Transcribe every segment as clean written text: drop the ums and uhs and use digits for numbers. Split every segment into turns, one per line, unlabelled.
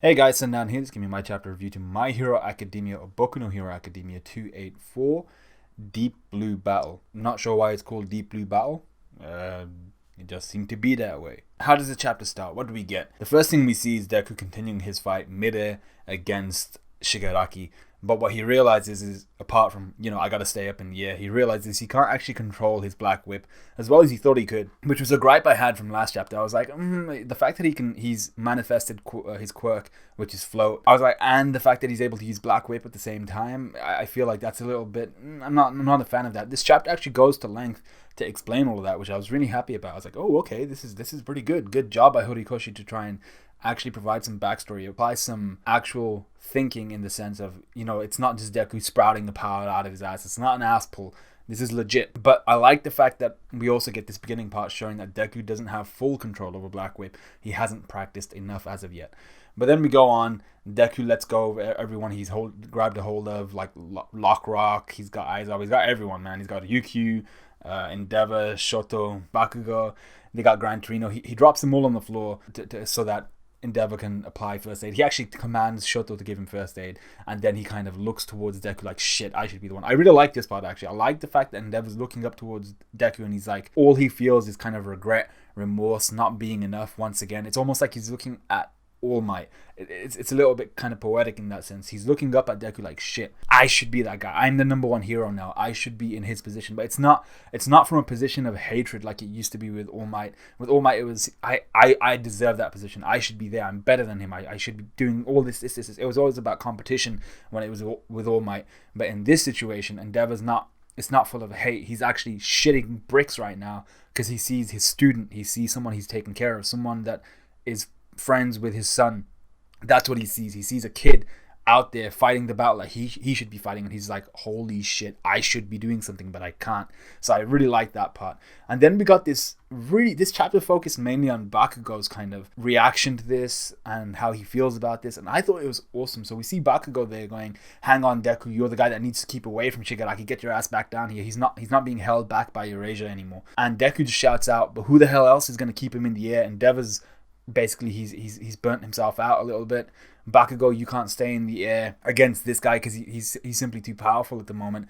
Hey guys, Sandan here. Just give me my chapter review to My Hero Academia or Boku no Hero Academia 284 Deep Blue Battle. I'm not sure why it's called Deep Blue Battle. Uh, it just seemed to be that way. How does the chapter start? What do we get? The first thing we see is Deku continuing his fight midair against Shigaraki. But what he realizes is, apart from, I gotta stay up in the air, he realizes he can't actually control his black whip as well as he thought he could, which was a gripe I had from last chapter. I was like, the fact that he's manifested his quirk, which is float. I was like, and the fact that he's able to use black whip at the same time, I feel like that's a little bit. I'm not a fan of that. This chapter actually goes to length to explain all of that, which I was really happy about. I was like, oh, okay, this is pretty good. Good job by Horikoshi to try and actually provide some backstory, apply some actual thinking in the sense of, it's not just Deku sprouting the power out of his ass. It's not an ass pull. This is legit. But I like the fact that we also get this beginning part showing that Deku doesn't have full control over Black Whip. He hasn't practiced enough as of yet. But then we go on. Deku lets go of everyone he's grabbed a hold of, like Lock Rock. He's got Aizawa. He's got everyone, man. He's got Yukio, Endeavor, Shoto, Bakugo. They got Gran Torino. He drops them all on the floor so that Endeavor can apply first aid. He actually commands Shoto to give him first aid, and then he kind of looks towards Deku like, shit, I should be the one. I really like this part, actually. I like the fact that Endeavor's looking up towards Deku, and he's like, all he feels is kind of regret, remorse, not being enough once again. It's almost like he's looking at All Might. It's a little bit kind of poetic in that sense. He's looking up at Deku like, shit, I should be that guy. I'm the number one hero now. I should be in his position. But it's not from a position of hatred like it used to be with All Might. With All Might, it was I deserve that position. I should be there. I'm better than him. I should be doing all this. It was always about competition when it was with All Might. But in this situation, Endeavor's not. It's not full of hate. He's actually shitting bricks right now because he sees his student. He sees someone he's taken care of. Someone that is friends with his son. That's what he sees. He sees a kid out there fighting the battle like he should be fighting, and he's like, holy shit, I should be doing something, but I can't. So I really like that part. And then we got this chapter focused mainly on Bakugo's kind of reaction to this and how he feels about this, and I thought it was awesome. So we see Bakugo there going, hang on Deku, you're the guy that needs to keep away from Shigaraki, get your ass back down here. He's not being held back by Eurasia anymore. And Deku just shouts out, but who the hell else is going to keep him in the air? And Endeavor's basically he's burnt himself out a little bit. Bakugo, you can't stay in the air against this guy because he's simply too powerful at the moment.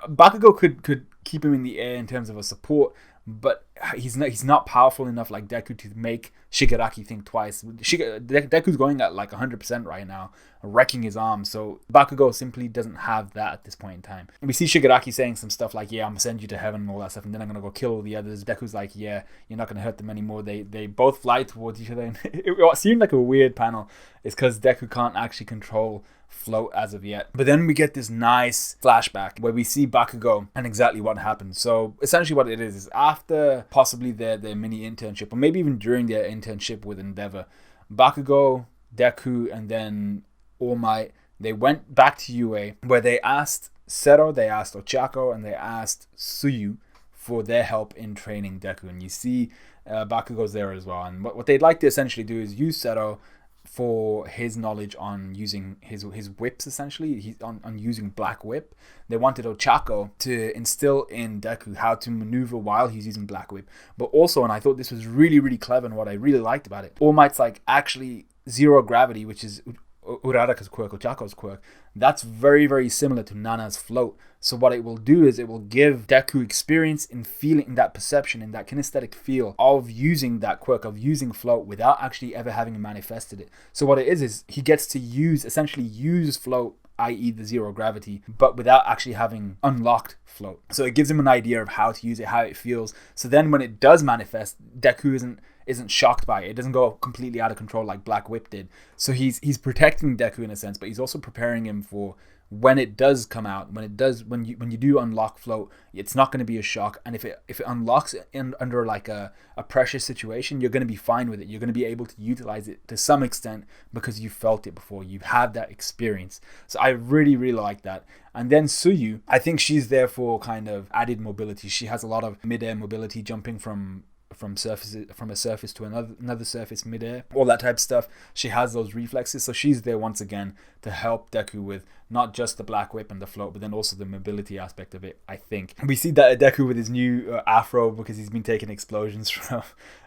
Bakugo could keep him in the air in terms of a support, but he's not powerful enough like Deku to make Shigaraki think twice. Deku's going at like 100% right now, wrecking his arm. So Bakugo simply doesn't have that at this point in time. And we see Shigaraki saying some stuff like, yeah, I'm gonna send you to heaven and all that stuff, and then I'm gonna go kill all the others. Deku's like, yeah, you're not gonna hurt them anymore. They both fly towards each other. And it seemed like a weird panel. It's because Deku can't actually control float as of yet. But then we get this nice flashback where we see Bakugo and exactly what happened. So essentially what it is after possibly their mini internship, or maybe even during their internship with Endeavor, Bakugo, Deku, and then All Might, they went back to UA where they asked Zero, they asked Ochako, and they asked Suyu for their help in training Deku. And you see Bakugo's there as well. And what they'd like to essentially do is use Zero for his knowledge on using his whips, essentially. He's on using Black Whip. They wanted Ochako to instill in Deku how to maneuver while he's using Black Whip. But also, and I thought this was really, really clever, and what I really liked about it, All Might's like actually zero gravity, which is Uraraka's quirk, Ochako's quirk, that's very, very similar to Nana's float. So what it will do is it will give Deku experience in feeling that perception and that kinesthetic feel of using that quirk, of using float without actually ever having manifested it. So what it is he gets to essentially use float, i.e. the zero gravity, but without actually having unlocked float. So it gives him an idea of how to use it, how it feels. So then when it does manifest, Deku isn't shocked by it. It doesn't go completely out of control like Black Whip did. So he's protecting Deku in a sense, but he's also preparing him for when it does come out, when you do unlock float, it's not going to be a shock. And if it unlocks under like a pressure situation, you're going to be fine with it. You're going to be able to utilize it to some extent because you felt it before. You've had that experience. So I really, really like that. And then Suyu, I think she's there for kind of added mobility. She has a lot of mid-air mobility, jumping from a surface to another surface midair, all that type of stuff. She has those reflexes, so she's there once again to help Deku with not just the black whip and the float, but then also the mobility aspect of it. I think we see that Deku with his new afro, because he's been taking explosions from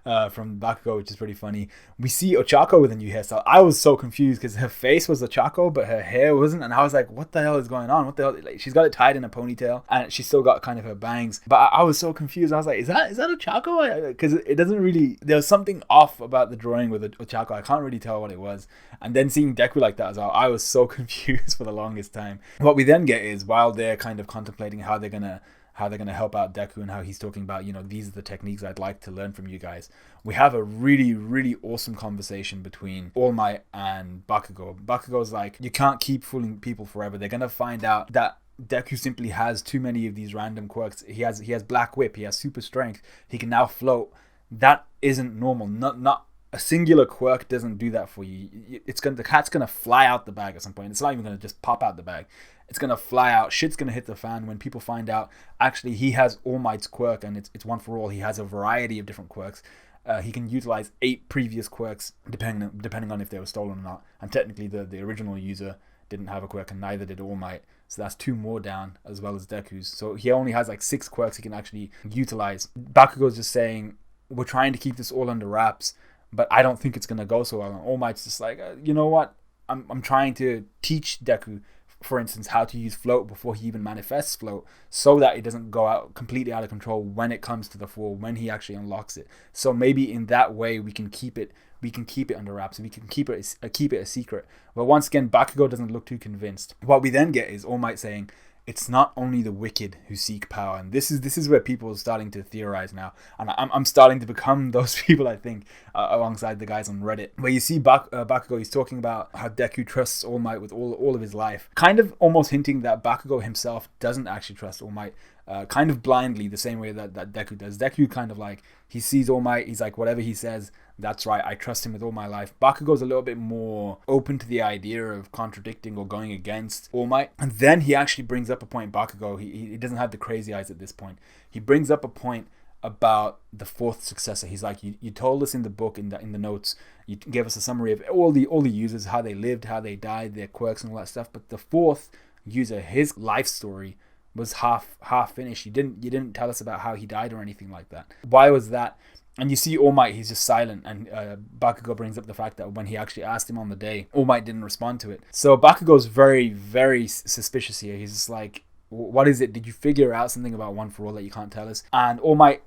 Bakugo, which is pretty funny. We see Ochako with a new hairstyle. I was so confused because her face was Ochako, but her hair wasn't, and I was like, what the hell is going on? What the hell? Like, she's got it tied in a ponytail, and she's still got kind of her bangs, but I was so confused. I was like, is that Ochako? Because it doesn't really, there was something off about the drawing with Ochako. I can't really tell what it was. And then seeing Deku like that as well, I was so confused for the longest time. What we then get is, while they're kind of contemplating how they're gonna help out Deku, and how he's talking about, these are the techniques I'd like to learn from you guys, we have a really, really awesome conversation between All Might and Bakugo. Bakugo's like, you can't keep fooling people forever. They're gonna find out that Deku simply has too many of these random quirks. He has Black Whip, he has super strength, he can now float. That isn't normal. Not a singular quirk doesn't do that for you. The cat's gonna fly out the bag at some point. It's not even gonna just pop out the bag. It's gonna fly out. Shit's gonna hit the fan when people find out actually he has All Might's quirk, and it's one for all. He has a variety of different quirks. He can utilize 8 previous quirks depending on if they were stolen or not. And technically the original user didn't have a quirk, and neither did All Might. So that's 2 more down, as well as Deku's. So he only has like 6 quirks he can actually utilize. Bakugo's just saying, we're trying to keep this all under wraps, but I don't think it's going to go so well. And All Might's just like, you know what? I'm trying to teach Deku, for instance, how to use float before he even manifests float, so that it doesn't go out completely out of control when it comes to the fall, when he actually unlocks it. So maybe in that way we can keep it under wraps, and we can keep it a secret. But once again, Bakugo doesn't look too convinced. What we then get is All Might saying, it's not only the wicked who seek power. And this is where people are starting to theorize now, and I'm starting to become those people, I think, alongside the guys on Reddit, where you see Bakugo, he's talking about how Deku trusts All Might with all of his life, kind of almost hinting that Bakugo himself doesn't actually trust All Might, kind of blindly, the same way that Deku does. Deku kind of like, he sees All Might, he's like, whatever he says, that's right, I trust him with all my life. Bakugo's a little bit more open to the idea of contradicting or going against All Might. And then he actually brings up a point, Bakugo, he doesn't have the crazy eyes at this point. He brings up a point about the 4th successor. He's like, you told us in the book, in the notes, you gave us a summary of all the users, how they lived, how they died, their quirks and all that stuff. But the 4th user, his life story was half finished. You didn't tell us about how he died or anything like that. Why was that? And you see All Might, he's just silent, and Bakugo brings up the fact that when he actually asked him on the day, All Might didn't respond to it. So Bakugo's very, very suspicious here. He's just like, what is it? Did you figure out something about One for All that you can't tell us? And All Might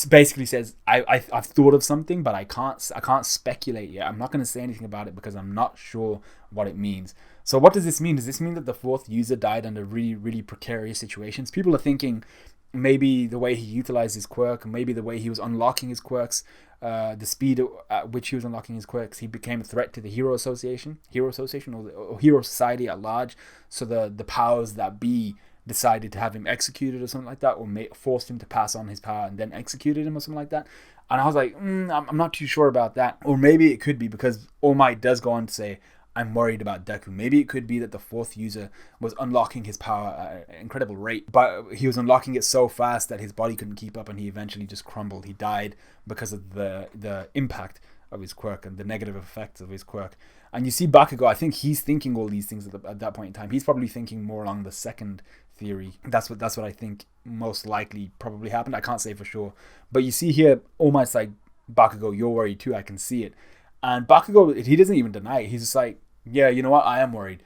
basically says, I've thought of something, but I can't speculate yet. I'm not going to say anything about it because I'm not sure what it means. So what does this mean? Does this mean that the 4th user died under really, really precarious situations? People are thinking maybe the way he utilized his quirk, maybe the way he was unlocking his quirks, the speed at which he was unlocking his quirks, he became a threat to the Hero Association or Hero Society at large. So the powers that be decided to have him executed or something like that, or forced him to pass on his power and then executed him or something like that. And I was like, I'm not too sure about that. Or maybe it could be because All Might does go on to say, I'm worried about Deku. Maybe it could be that the 4th user was unlocking his power at an incredible rate, but he was unlocking it so fast that his body couldn't keep up, and he eventually just crumbled. He died because of the impact of his quirk and the negative effects of his quirk. And you see Bakugo, I think he's thinking all these things at that point in time. He's probably thinking more along the second theory. That's what I think most likely probably happened. I can't say for sure. But you see here, almost like, Bakugo, you're worried too, I can see it. And Bakugo, he doesn't even deny it. He's just like, yeah, you know what, I am worried.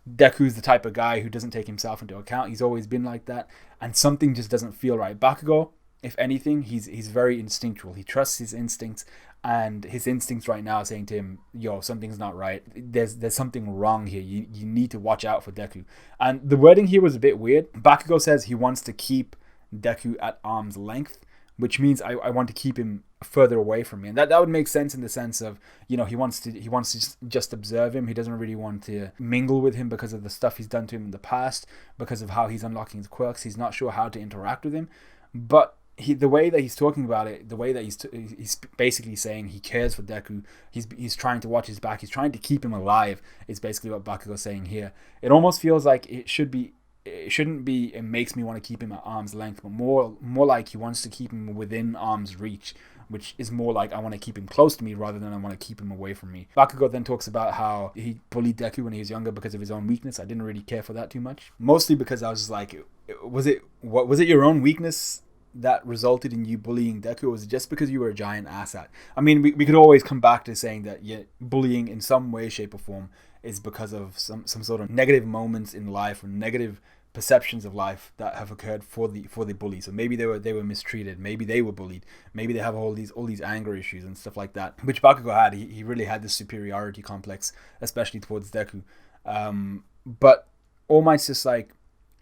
Deku's the type of guy who doesn't take himself into account. He's always been like that. And something just doesn't feel right. Bakugo, if anything, he's very instinctual. He trusts his instincts. And his instincts right now are saying to him, yo, something's not right. There's something wrong here. You need to watch out for Deku. And the wording here was a bit weird. Bakugo says he wants to keep Deku at arm's length, which means I want to keep him further away from me. And that would make sense in the sense of, he wants to just observe him. He doesn't really want to mingle with him because of the stuff he's done to him in the past, because of how he's unlocking his quirks. He's not sure how to interact with him. But the way that he's talking about it, the way that he's basically saying he cares for Deku, he's trying to watch his back, he's trying to keep him alive, is basically what Bakugo's saying here. It almost feels like it shouldn't be it makes me want to keep him at arm's length, but more like he wants to keep him within arm's reach, which is more like I want to keep him close to me rather than I want to keep him away from me. Bakugo then talks about how he bullied Deku when he was younger because of his own weakness. I didn't really care for that too much, mostly because I was just like, was it your own weakness that resulted in you bullying Deku, or was it just because you were a giant asshat? I mean, we could always come back to saying that bullying in some way, shape, or form is because of some sort of negative moments in life or negative perceptions of life that have occurred for the bully. So maybe they were mistreated, maybe they were bullied, maybe they have all these anger issues and stuff like that, which Bakugo had. He really had this superiority complex, especially towards Deku. But All Might's just like,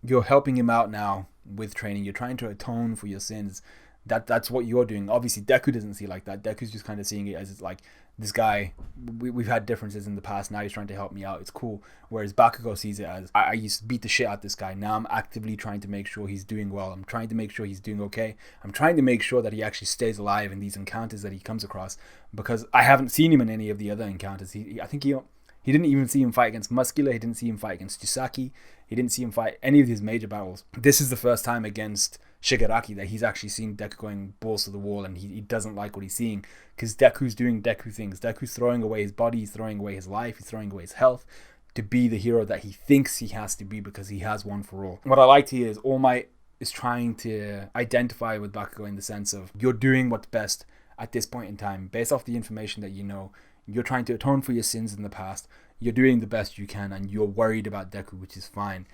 you're helping him out now with training. You're trying to atone for your sins. That's what you're doing. Obviously, Deku doesn't see it like that. Deku's just kind of seeing it as it's like, this guy, we've had differences in the past. Now he's trying to help me out. It's cool. Whereas Bakugo sees it as, I used to beat the shit out of this guy. Now I'm actively trying to make sure he's doing well. I'm trying to make sure he's doing okay. I'm trying to make sure that he actually stays alive in these encounters that he comes across, because I haven't seen him in any of the other encounters. I think he didn't even see him fight against Muscular. He didn't see him fight against Chisaki. He didn't see him fight any of these major battles. This is the first time against Shigaraki that he's actually seen Deku going balls to the wall, and he doesn't like what he's seeing, because Deku's doing Deku things. Deku's throwing away his body, he's throwing away his life, he's throwing away his health to be the hero that he thinks he has to be because he has one for all. What I liked here is All Might is trying to identify with Bakugo in the sense of, you're doing what's best at this point in time. Based off the information that you know, you're trying to atone for your sins in the past. You're doing the best you can, and you're worried about Deku, which is fine.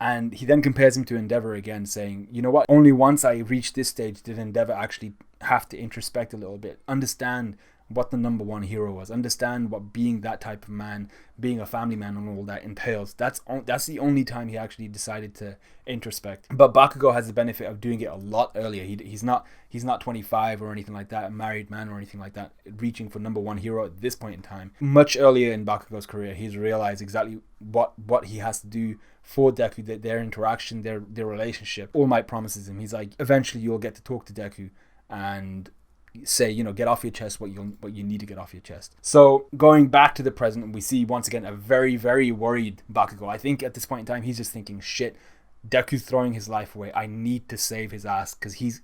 And he then compares him to Endeavor again, saying, you know what, only once I reached this stage did Endeavor actually have to introspect a little bit, understand what the number one hero was, understand what being that type of man, being a family man and all that entails. That's the only time he actually decided to introspect. But Bakugo has the benefit of doing it a lot earlier. He's not 25 or anything like that, a married man or anything like that, reaching for number one hero at this point in time. Much earlier in Bakugo's career, he's realized exactly what he has to do for Deku, their interaction, their relationship. All Might promises him, he's like, eventually you'll get to talk to Deku and say, get off your chest what you need to get off your chest. So going back to the present, we see once again a very, very worried Bakugo. I think at this point in time he's just thinking, shit, Deku's throwing his life away. I need to save his ass, because he's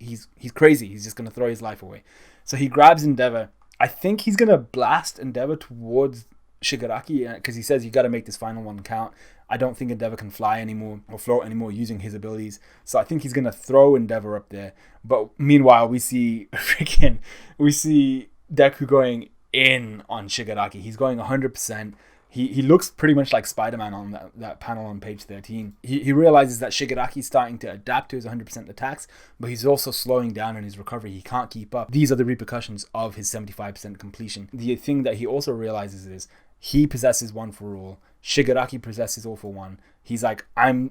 crazy. He's just gonna throw his life away. So he grabs Endeavor. I think he's gonna blast Endeavor towards Shigaraki, because he says you got to make this final one count. I don't think Endeavor can fly anymore or float anymore using his abilities, so I think he's gonna throw Endeavor up there. But meanwhile, we see Deku going in on Shigaraki. He's going 100%. He looks pretty much like Spider-Man on that panel on page 13. He realizes that Shigaraki's starting to adapt to his 100% attacks, but he's also slowing down in his recovery. He can't keep up. These are the repercussions of his 75% completion. The thing that he also realizes is he possesses one for all. Shigaraki possesses all for one. He's like, I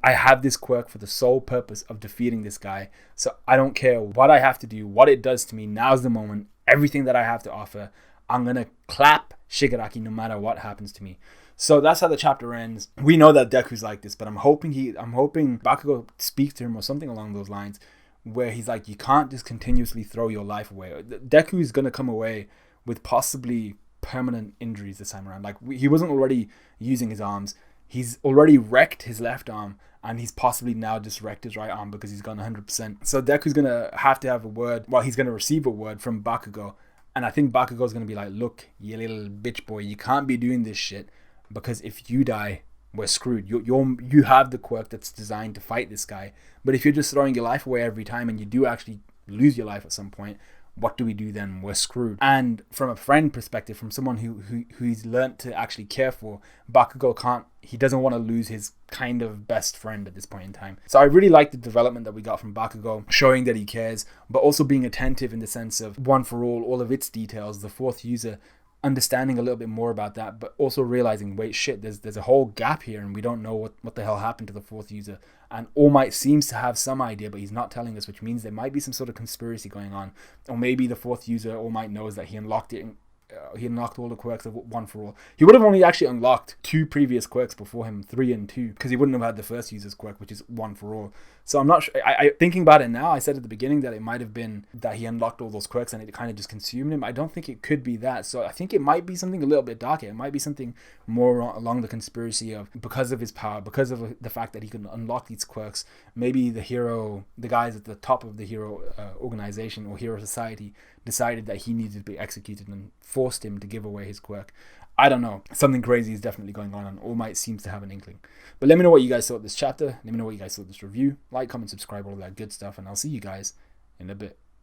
have this quirk for the sole purpose of defeating this guy. So I don't care what I have to do, what it does to me. Now's the moment. Everything that I have to offer, I'm gonna clap Shigaraki no matter what happens to me. So that's how the chapter ends. We know that Deku's like this, but I'm hoping Bakugo speaks to him or something along those lines, where he's like, you can't just continuously throw your life away. Deku is gonna come away with possibly permanent injuries this time around. Like, he wasn't already using his arms. He's already wrecked his left arm, and he's possibly now just wrecked his right arm because he's gone 100%. So Deku's gonna have to have a word. Well, he's gonna receive a word from Bakugo, and I think Bakugo's gonna be like, look, you little bitch boy, you can't be doing this shit, because if you die, we're screwed. You have the quirk that's designed to fight this guy, but if you're just throwing your life away every time and you do actually lose your life at some point, what do we do then? We're screwed. And from a friend perspective, from someone who he's learnt to actually care for, Bakugo he doesn't want to lose his kind of best friend at this point in time. So I really like the development that we got from Bakugo, showing that he cares, but also being attentive in the sense of one for all of its details, the fourth user, understanding a little bit more about that, but also realizing, wait, shit, there's a whole gap here, and we don't know what the hell happened to the fourth user. And All Might seems to have some idea, but he's not telling us, which means there might be some sort of conspiracy going on. Or maybe the fourth user, All Might knows that he unlocked it he unlocked all the quirks of One for All. He would have only actually unlocked 2 previous quirks before him, 3 and 2, because he wouldn't have had the first user's quirk, which is One for All. So I'm not sure. Thinking about it now, I said at the beginning that it might have been that he unlocked all those quirks and it kind of just consumed him. I don't think it could be that. So I think it might be something a little bit darker. It might be something more along the conspiracy of, because of his power, because of the fact that he can unlock these quirks, maybe the guys at the top of the hero organization or hero society decided that he needed to be executed and forced him to give away his quirk. I don't know. Something crazy is definitely going on, and All Might seems to have an inkling. But let me know what you guys thought of this chapter. Let me know what you guys thought of this review. Like, comment, subscribe, all that good stuff, and I'll see you guys in a bit.